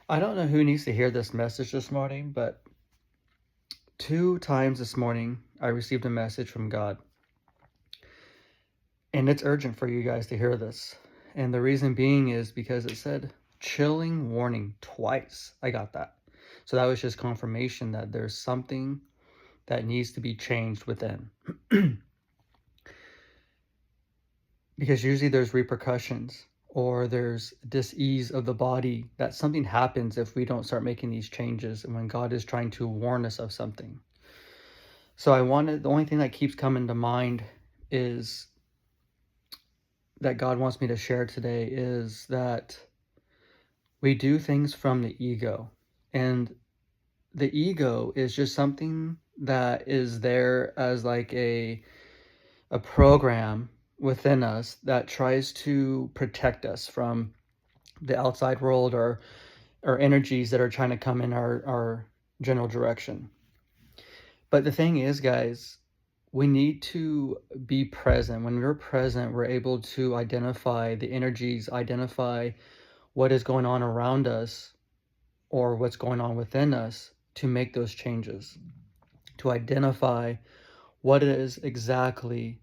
I don't know who needs to hear this message this morning, but 2 times this morning I received a message from God. And it's urgent for you guys to hear this. And the reason being is because it said chilling warning twice. I got that. So that was just confirmation that there's something that needs to be changed within. Because usually there's repercussions or there's dis-ease of the body that something happens if we don't start making these changes and when God is trying to warn us of something. So the only thing that keeps coming to mind is that God wants me to share today is that we do things from the ego. And the ego is just something that is there as like a program within us that tries to protect us from the outside world or energies that are trying to come in our general direction. But the thing is, guys, we need to be present. When we're present, we're able to identify the energies, identify what is going on around us or what's going on within us to make those changes, to identify what it is exactly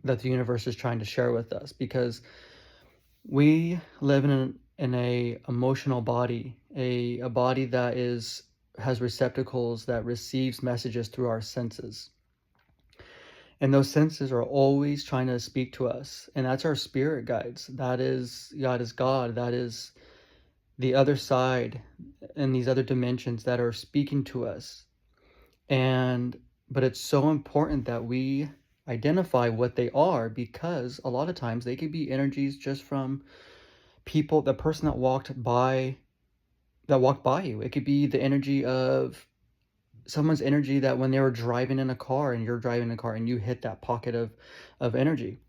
that the universe is trying to share with us. Because we live in a emotional body, a body that has receptacles that receives messages through our senses. And those senses are always trying to speak to us. And that's our spirit guides. That is God. That is the other side and these other dimensions that are speaking to us. But it's so important that we identify what they are, because a lot of times they could be energies just from people, the person that walked by you. It could be the energy of someone's energy that when they were driving in a car and you're driving in a car and you hit that pocket of energy.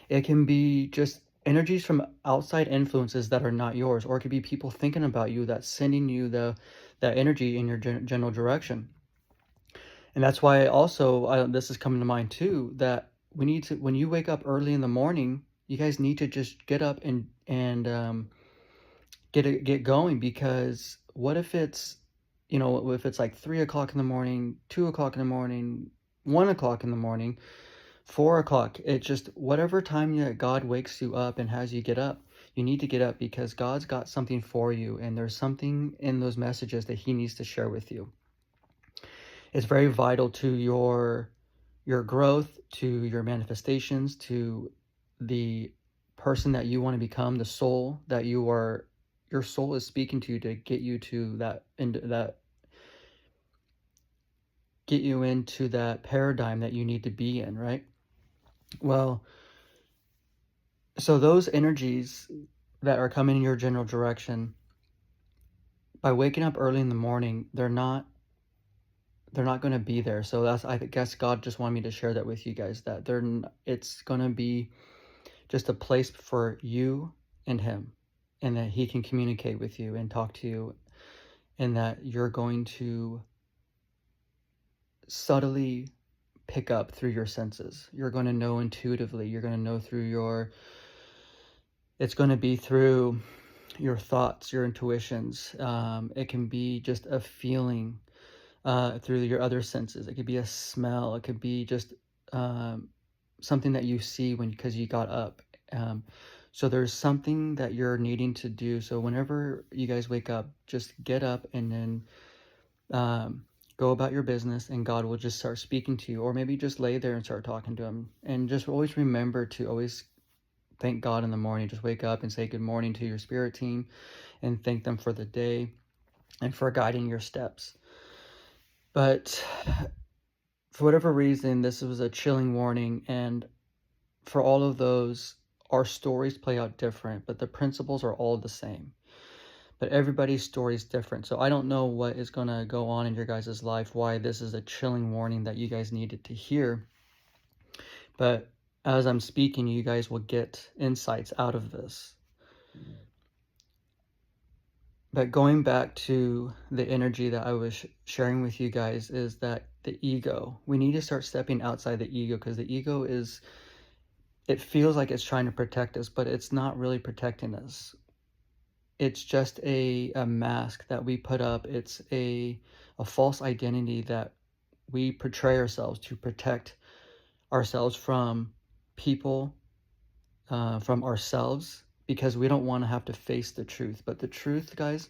It can be just energies from outside influences that are not yours, or it could be people thinking about you that's sending you that energy in your general direction. And that's why also this is coming to mind too, that we need to, when you wake up early in the morning, you guys need to just get up and get going. Because what if it's, if it's like 3 o'clock in the morning, 2 o'clock in the morning, 1 o'clock in the morning, 4 o'clock, it just, whatever time that God wakes you up and has you get up, you need to get up, because God's got something for you, and there's something in those messages that he needs to share with you. It's very vital to your growth, to your manifestations, to the person that you want to become, the soul that your soul is speaking to get you to get you into that paradigm that you need to be in, right? Well, so those energies that are coming in your general direction, by waking up early in the morning, they're not going to be there. So I guess God just wanted me to share that with you guys, that it's going to be just a place for you and him, and that he can communicate with you and talk to you, and that you're going to subtly pick up through your senses. You're going to know intuitively. You're going to know it's going to be through your thoughts, your intuitions. It can be just a feeling through your other senses. It could be a smell. It could be just something that you see because you got up. So there's something that you're needing to do. So whenever you guys wake up, just get up and then go about your business, and God will just start speaking to you. Or maybe just lay there and start talking to him. And just always remember to always thank God in the morning. Just wake up and say good morning to your spirit team and thank them for the day and for guiding your steps. But for whatever reason, this was a chilling warning, and for all of those, our stories play out different, but the principles are all the same. But everybody's story is different. So I don't know what is going to go on in your guys' life, why this is a chilling warning that you guys needed to hear. But as I'm speaking, you guys will get insights out of this. But going back to the energy that I was sharing with you guys, is that the ego, we need to start stepping outside the ego, because the ego it feels like it's trying to protect us, but it's not really protecting us. it's just a mask that we put up. It's a false identity that we portray ourselves to protect ourselves from people, from ourselves, because we don't want to have to face the truth. But the truth, guys,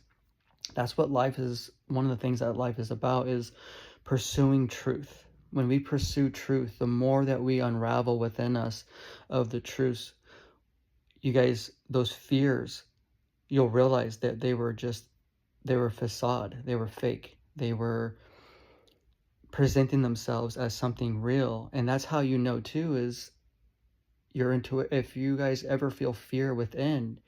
that's what life is. One of the things that life is about is pursuing truth. When we pursue truth, the more that we unravel within us of the truths, you guys, those fears, you'll realize that they were facade, they were fake, they were presenting themselves as something real. And that's how you know too, is you're into it. If you guys ever feel fear within,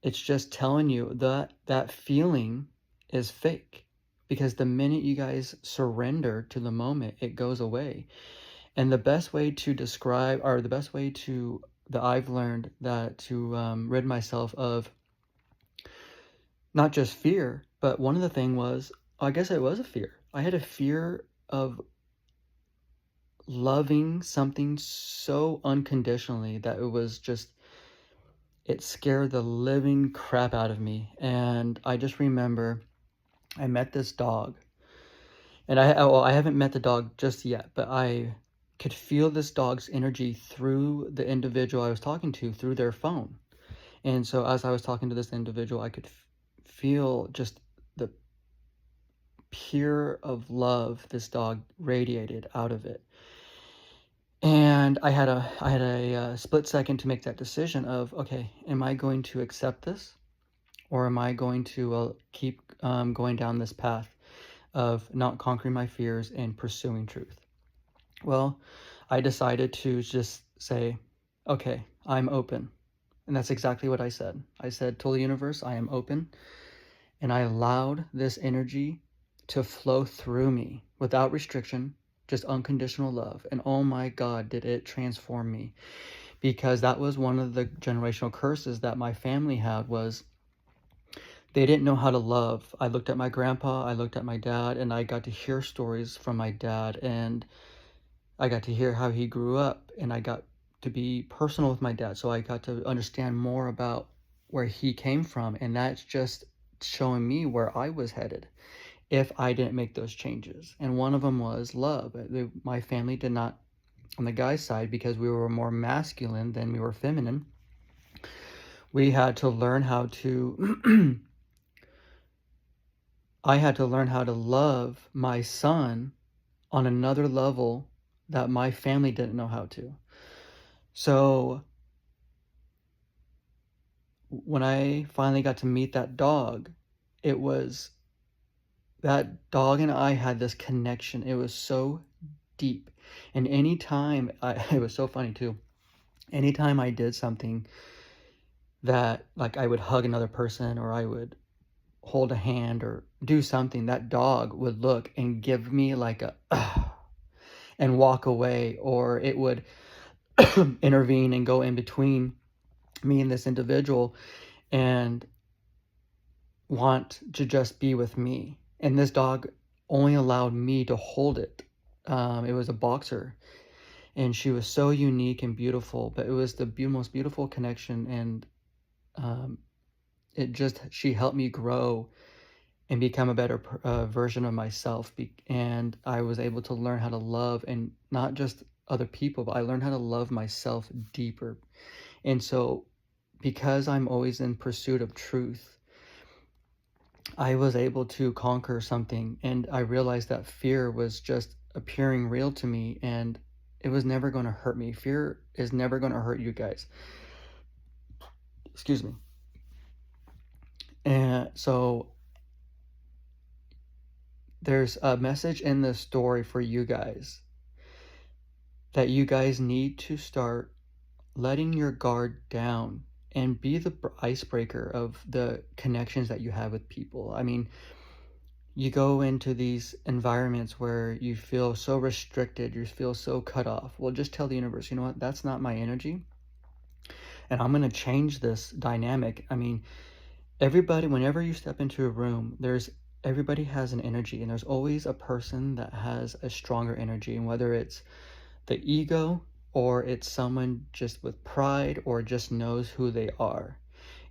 it's just telling you that that feeling is fake, because the minute you guys surrender to the moment, it goes away. And the best way to describe, or the best way to, that I've learned that to rid myself of not just fear, but one of the thing was, I guess it was a fear. I had a fear of loving something so unconditionally that it was just, it scared the living crap out of me. And I just remember I met this dog, and I haven't met the dog just yet, but I could feel this dog's energy through the individual I was talking to through their phone. And so as I was talking to this individual, I could feel just the pure of love this dog radiated out of it. And I had a split second to make that decision of, okay, am I going to accept this, or am I going to keep going down this path of not conquering my fears and pursuing truth? Well, I decided to just say, okay, I'm open. And that's exactly what I said. I said to the universe, I am open. And I allowed this energy to flow through me without restriction, just unconditional love. And oh my God, did it transform me. Because that was one of the generational curses that my family had, was they didn't know how to love. I looked at my grandpa, I looked at my dad, and I got to hear stories from my dad, and I got to hear how he grew up, and I got to be personal with my dad. So I got to understand more about where he came from, and that's just showing me where I was headed if I didn't make those changes. And one of them was love. My family did not, on the guy's side, because we were more masculine than we were feminine, we had to learn how to I had to learn how to love my son on another level that my family didn't know how to. So when I finally got to meet that dog, it was, that dog and I had this connection. It was so deep. And anytime it was so funny too. Anytime I did something that, like, I would hug another person, or I would hold a hand or do something, that dog would look and give me like a and walk away, or it would intervene and go in between me and this individual and want to just be with me. And this dog only allowed me to hold it. It was a boxer, and she was so unique and beautiful, but it was the most beautiful connection. And she helped me grow and become a better version of myself. And I was able to learn how to love, and not just other people, but I learned how to love myself deeper. And so, because I'm always in pursuit of truth, I was able to conquer something, and I realized that fear was just appearing real to me, and it was never going to hurt me. Fear is never going to hurt you guys. Excuse me. And so there's a message in this story for you guys, that you guys need to start letting your guard down and be the icebreaker of the connections that you have with people. I mean, you go into these environments where you feel so restricted, you feel so cut off. Well, just tell the universe, you know what, that's not my energy, and I'm going to change this dynamic. I mean, everybody, whenever you step into a room, everybody has an energy, and there's always a person that has a stronger energy. And whether it's the ego, or it's someone just with pride, or just knows who they are.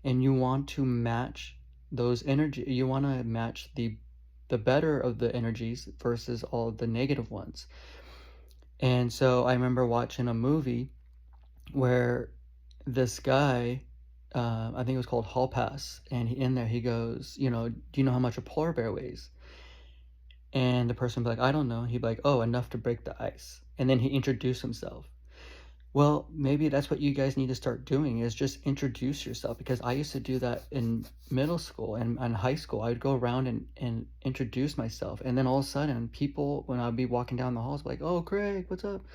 and you want to match those energy. You want to match the better of the energies versus all of the negative ones. And so I remember watching a movie where this guy, I think it was called Hall Pass, and in there he goes, do you know how much a polar bear weighs? And the person would be like, I don't know. He'd be like, oh, enough to break the ice. And then he introduced himself. Well, maybe that's what you guys need to start doing, is just introduce yourself, because I used to do that in middle school and high school. I would go around and introduce myself. And then all of a sudden, people, when I'd be walking down the halls, like, oh, Craig, what's up?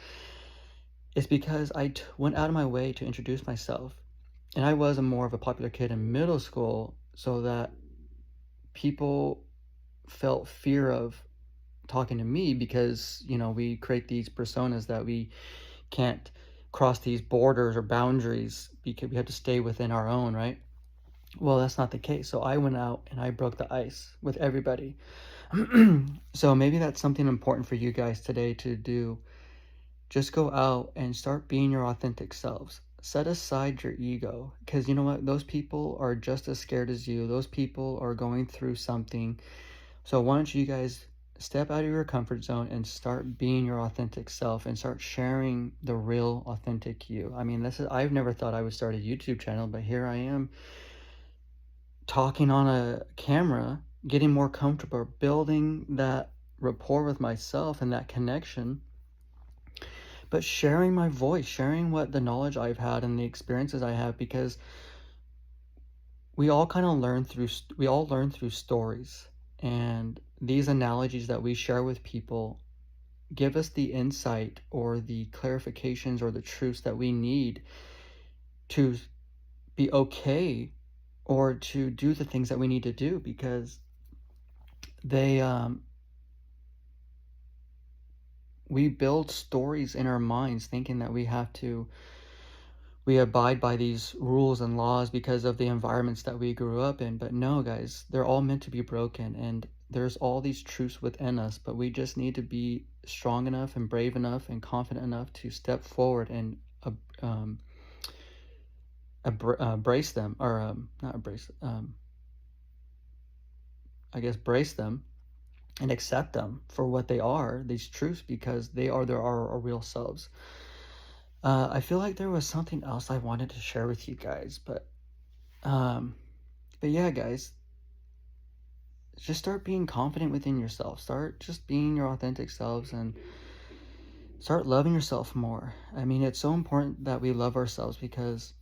It's because I went out of my way to introduce myself. And I was more of a popular kid in middle school, so that people felt fear of talking to me, because we create these personas that we can't cross these borders or boundaries, because we have to stay within our own, right? Well, that's not the case. So I went out and I broke the ice with everybody. So maybe that's something important for you guys today to do. Just go out and start being your authentic selves. Set aside your ego, because you know what? Those people are just as scared as you. Those people are going through something. So why don't you guys step out of your comfort zone and start being your authentic self, and start sharing the real authentic you. I mean, I've never thought I would start a YouTube channel, but here I am talking on a camera, getting more comfortable, building that rapport with myself and that connection, but sharing my voice, sharing what the knowledge I've had and the experiences I have, because we all learn through stories, and these analogies that we share with people give us the insight or the clarifications or the truths that we need to be okay, or to do the things that we need to do, because they we build stories in our minds thinking that we abide by these rules and laws because of the environments that we grew up in. But no, guys, they're all meant to be broken, and there's all these truths within us, but we just need to be strong enough and brave enough and confident enough to step forward and brace them, or not embrace, I guess brace them and accept them for what they are, these truths, because they are our real selves. I feel like there was something else I wanted to share with you guys, but yeah, guys, just start being confident within yourself. Start just being your authentic selves, and start loving yourself more. I mean, it's so important that we love ourselves, because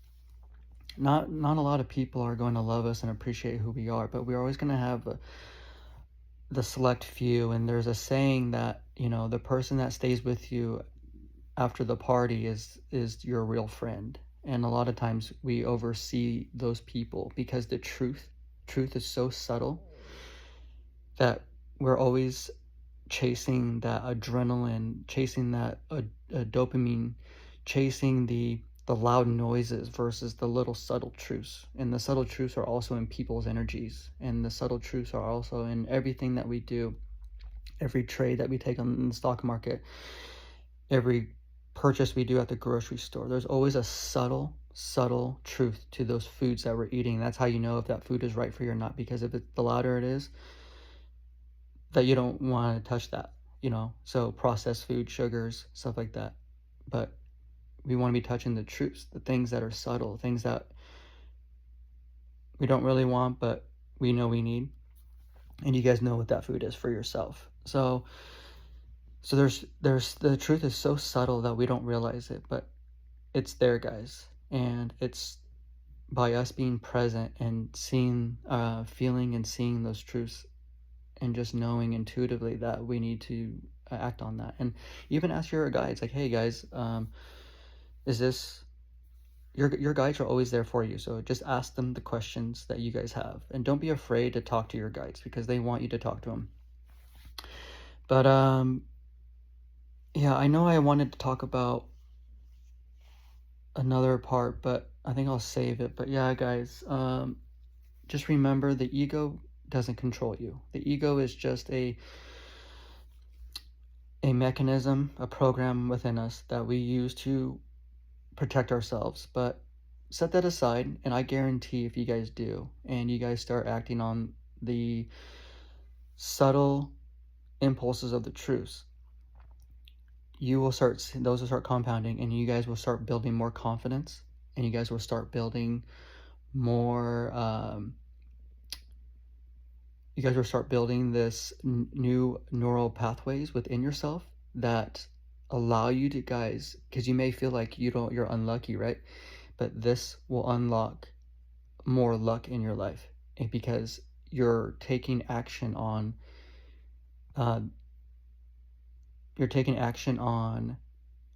not a lot of people are going to love us and appreciate who we are, but we're always going to have the select few. And there's a saying that, the person that stays with you after the party is your real friend. And a lot of times we oversee those people, because the truth is so subtle that we're always chasing that adrenaline, chasing that dopamine, chasing the loud noises versus the little subtle truths. And the subtle truths are also in people's energies, and the subtle truths are also in everything that we do, every trade that we take on the stock market, every purchase we do at the grocery store. There's always a subtle truth to those foods that we're eating. That's how you know if that food is right for you or not, because if the louder it is, that you don't want to touch that, so processed food, sugars, stuff like that. But we want to be touching the truths, the things that are subtle, things that we don't really want, but we know we need. And you guys know what that food is for yourself. So there's the truth is so subtle that we don't realize it, but it's there, guys. And it's by us being present and seeing, feeling and seeing those truths, and just knowing intuitively that we need to act on that. And even ask your guides, like, hey guys, is this, your guides are always there for you, so just ask them the questions that you guys have, and don't be afraid to talk to your guides, because they want you to talk to them. But yeah, I know I wanted to talk about another part, but I think I'll save it. But yeah, guys, just remember, the ego doesn't control you. The ego is just a mechanism, a program within us that we use to protect ourselves. But set that aside, and I guarantee if you guys do, and you guys start acting on the subtle impulses of the truths, you will start, those will start compounding, and you guys will start building more confidence, and you guys will start building more, you guys will start building this new neural pathways within yourself that allow you to, guys, because you may feel like you're unlucky, right? But this will unlock more luck in your life, because you're taking action on, uh, you're taking action on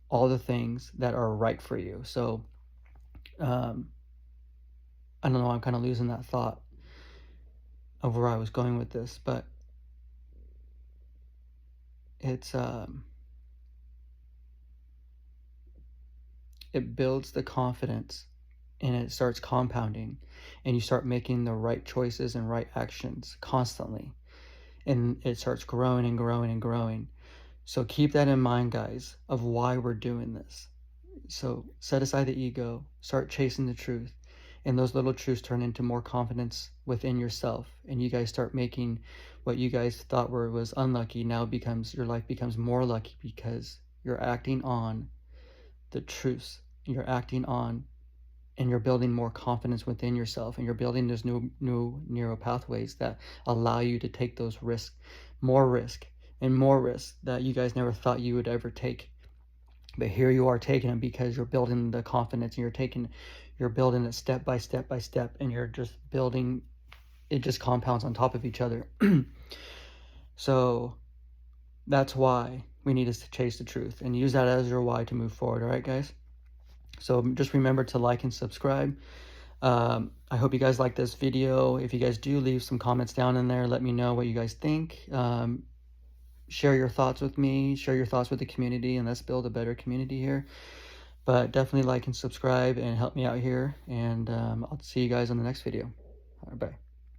all the things that are right for you. So um, I don't know, I'm kind of losing that thought of where I was going with this, but it's it builds the confidence, and it starts compounding, and you start making the right choices and right actions constantly, and it starts growing and growing and growing. So keep that in mind, guys, of why we're doing this. So set aside the ego, start chasing the truth, and those little truths turn into more confidence within yourself, and you guys start making what you guys thought was unlucky now becomes, your life becomes more lucky, because you're acting on the truths. You're acting on, and you're building more confidence within yourself, and you're building those new neural pathways that allow you to take those risks, more risk and more risk that you guys never thought you would ever take. But here you are taking them, because you're building the confidence, and you're building it step by step by step, and you're just building, it just compounds on top of each other. So that's why we need to chase the truth and use that as your why to move forward. All right, guys? So just remember to like and subscribe. I hope you guys like this video. If you guys do, leave some comments down in there. Let me know what you guys think. Share your thoughts with me. Share your thoughts with the community, and let's build a better community here. But definitely like and subscribe and help me out here. And I'll see you guys on the next video. All right, bye.